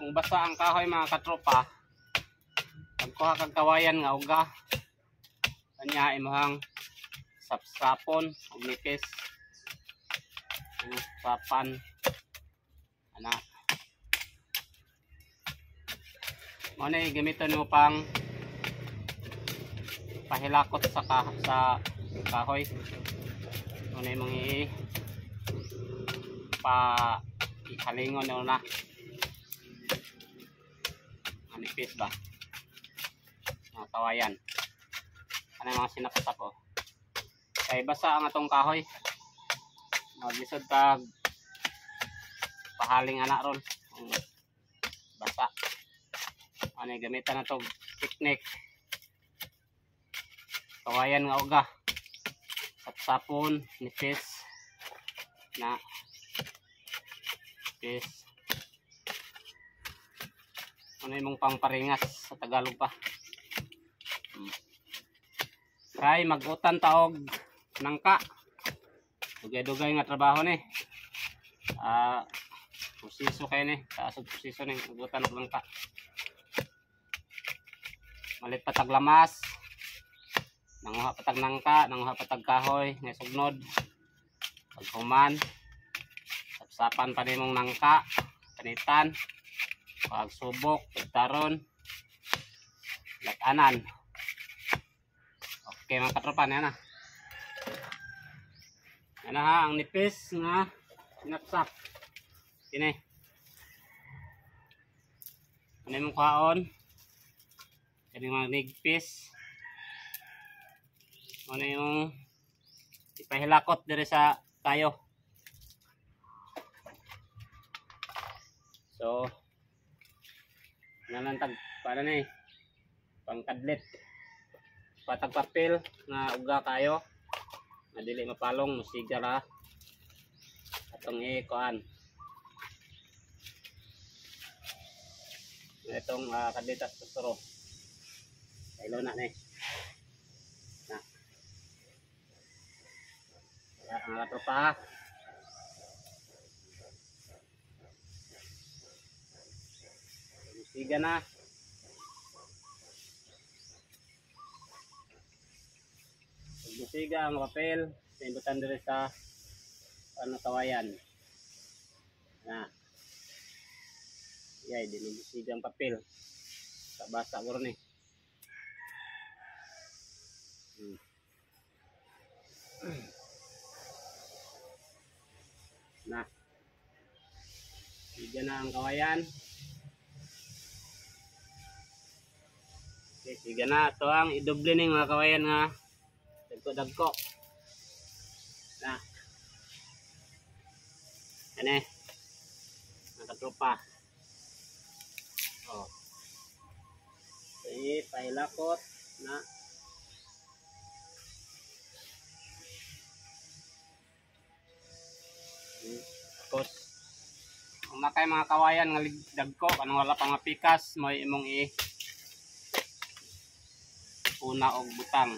kung basa ang kahoy mga katropa, pagkuha kag kawayan nga uga, kanya imahang sapsapon ug nipis. Sapan ana mo na gamiton mo pang pahilakot sa kahoy. Mo na imong ihalingon na manipis ba mga kawayan. Ano yung mga sinapasap o kay basa ang atong kahoy, maglisod kag pahaling anak ron basa. Ano yung gamitan na itong technique kawayan nga uga, sapsapon, nipis na nipis. Ano yung pangparingas sa Tagalog pa. Try mag-utan taog nangka. Dugay-dugay nga trabaho ni. Pusiso kayo ni. Taasog pusiso ni. Mag-utan og nangka. Malit patag lamas. Nanguha patag nangka. Nanguha patag kahoy. Ngay sugnod. Paghuman. Sapsapan pa rin mong nangka. Panitan. Pagsubok, pagtaron, lakanan. Okay mga katropa, yan na. Yan na ha, ang nipis nga sinapsap. Sini. Ano yung kaon? Yan yung mga nigpis. Ano yung ipahilakot dire sa tayo. So, nalantag para na pangkadlit patag papel nga uga kayo madili mapalong musiga ra atong ikuan itong kaditas kusuro kailaw na ni na ang tropa musiga na. Musiga ang papel, pindutan dire sa kawayan. Na. Yay, musiga ang papel. Basa guro ni. Na. Musiga na ang kawayan. Okay, sige na. Ito ang idoble ng mga kawayan nga dagko-dagko. Na. Yan eh. Nakatropa. O. Okay, pahilakot. Na. Tapos, kung makay mga kawayan nga dagko, kanang wala pang mapikas, mo imong una og butang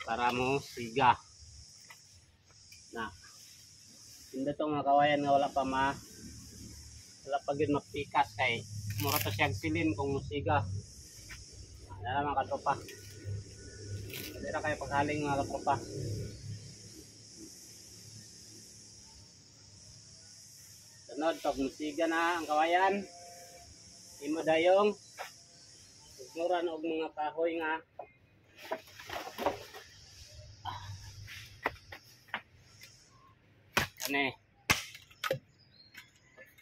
para mo siga na hindi to mga kawayan nga wala pa gyud mapikas kay mura to siyang silin kung musiga. Ano mga katropa, hindi na kayo paghaling mga katropa. Sunod pag musiga na ang kawayan, imo dayong mura og mga kahoy nga kani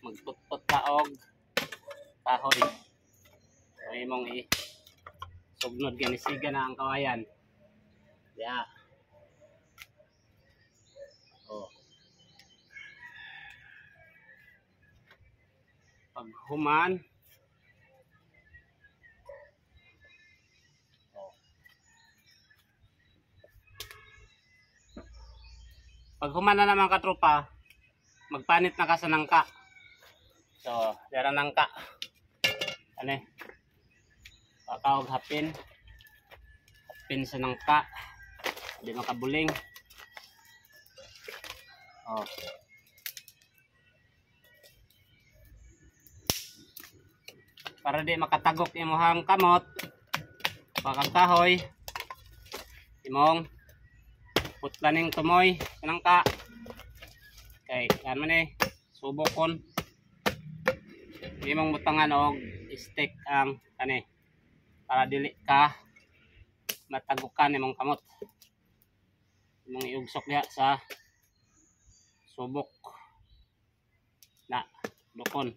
magputput ka og kahoy. So imong sugnod ganisiga na ang kawayan. Ya. Oh. Paghuman pag humana na mga katropa, magpanit na ka sa nangka. So, dara nangka. Ano eh? Pakawag hapin. Hapin sa nangka. Hindi makabuling. Oh. para di makatagok imong kamot bakang kahoy imong putlaning tumoy nangka kay kan man subokon imong butangan og stick ang kani para dili ka matagukan imong kamot imong iugsok diha sa subok na dukon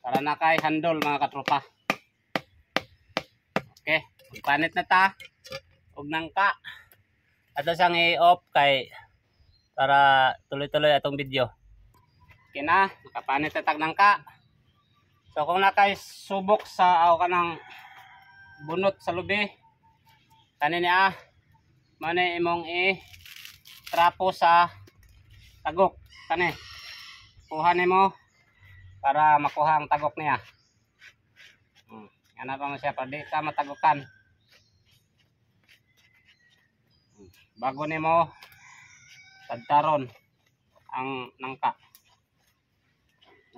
para na kay handle mga katropa. Okay, panit na ta og nangka ato sang i-off kay para tuloy-tuloy atong video. Okay na, nakapanit na tag nangka. So kung nakay subok sa aw kanang bunot sa lubi kani niya mao imong trapo sa tagok kani kuha nimo para makuha ang tagok niya. Ana pa mo siya para di ka matagukan. Bago nimo tadtaron ang nangka.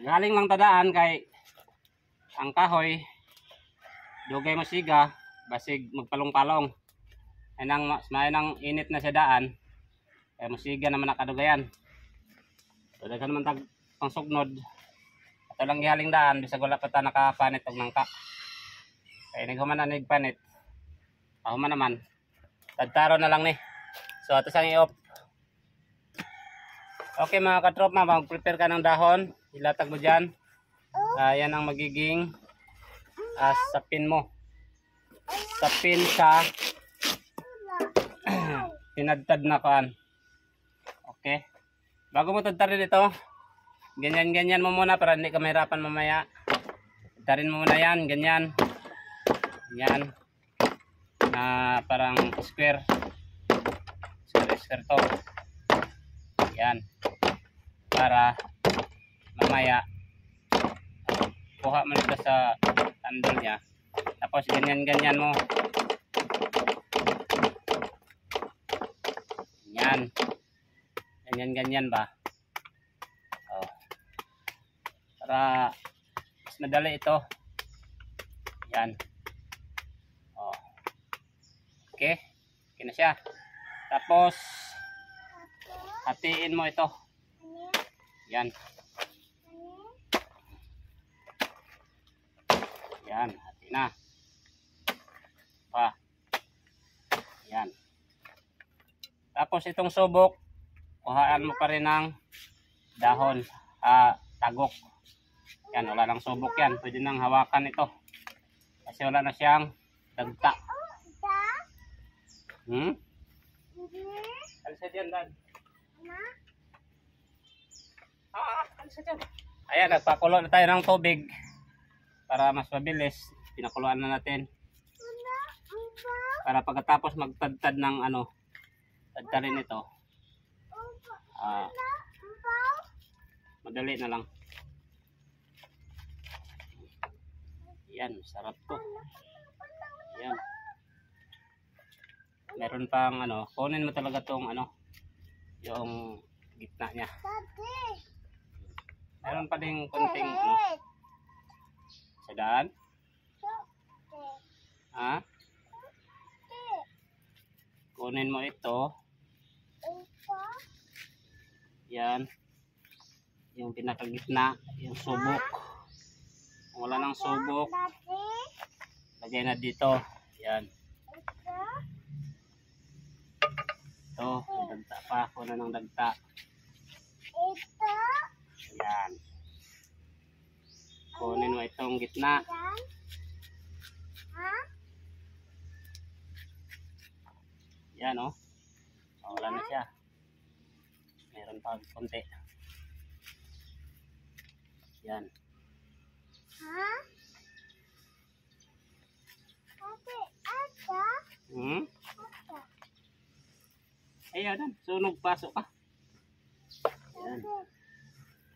Galing lang tadaan kay ang kahoy dugay mo siga basig magpalong-palong. Anang nang init na sa daan kay musiga naman nakadugayan. So daghan man tag pangsugnod. Ato lang gihaling daan bisag wala pa ta nakapanit og nangka. Kay naghuman na nigpanit. Ahuman naman. Tadtaro na lang ni. So ato sang i-off. Okay mga katropa, mag-prepare ka ng dahon. Ilatag mo diyan. Yan ang magiging sapin mo. Sapin sa tinadtad na kuan. Okay. Bago mo tadtarin ito, ganyan-ganyan mo muna para hindi ka mahirapan mamaya. Tadtarin mo muna yan, ganyan. Yan. Na parang square. Square to. Yan. Para mamaya kuha mo nito sa handle niya. Tapos ganyan-ganyan mo. Yan. Ganyan-ganyan ba? Oh. Para mas madali ito. Yan. Oh. Okay. Okay na siya. Tapos hatiin mo ito. Yan. Yan, hati na. Pa. Yan. Tapos itong subok, kuhaan mo pa rin ng dahon, tagok. Yan, wala nang subok yan. Pwede nang hawakan ito. Kasi wala na siyang dagta. Alisa dyan, Dad. Alisa dyan. Ayan, nagpakulo na tayo ng tubig. Para mas mabilis, pinakuluan na natin. Para pagkatapos magtadtad ng tadtarin ito. Madali na lang. Yan, sarap to. Yan. Meron pang kunin mo talaga tong yung gitna niya. Meron pa ding konting sa daan. Kunin mo ito. Yan. Yung pinakagitna, yung subok. Kung wala nang subok, lagay na dito. Yan. Ito, dagta pa. Kuha ng dagta. Yan. Kunin mo itong gitna. Yan wala na siya. Meron pa konti. Yan. Ayan, sunog, pasok ka. Ayan.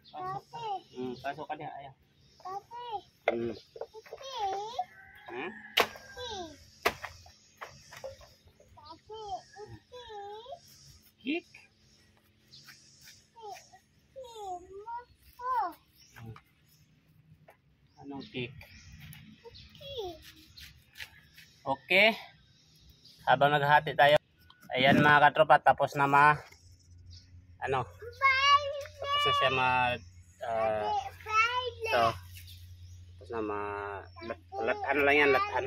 Pasok ka. Pasok ka diha, ayan. Kick. malaki. Habang naghahati tayo. Ayan mga katropa, tapos na tapos na siya ito. Tapos na latan lang yan, latan.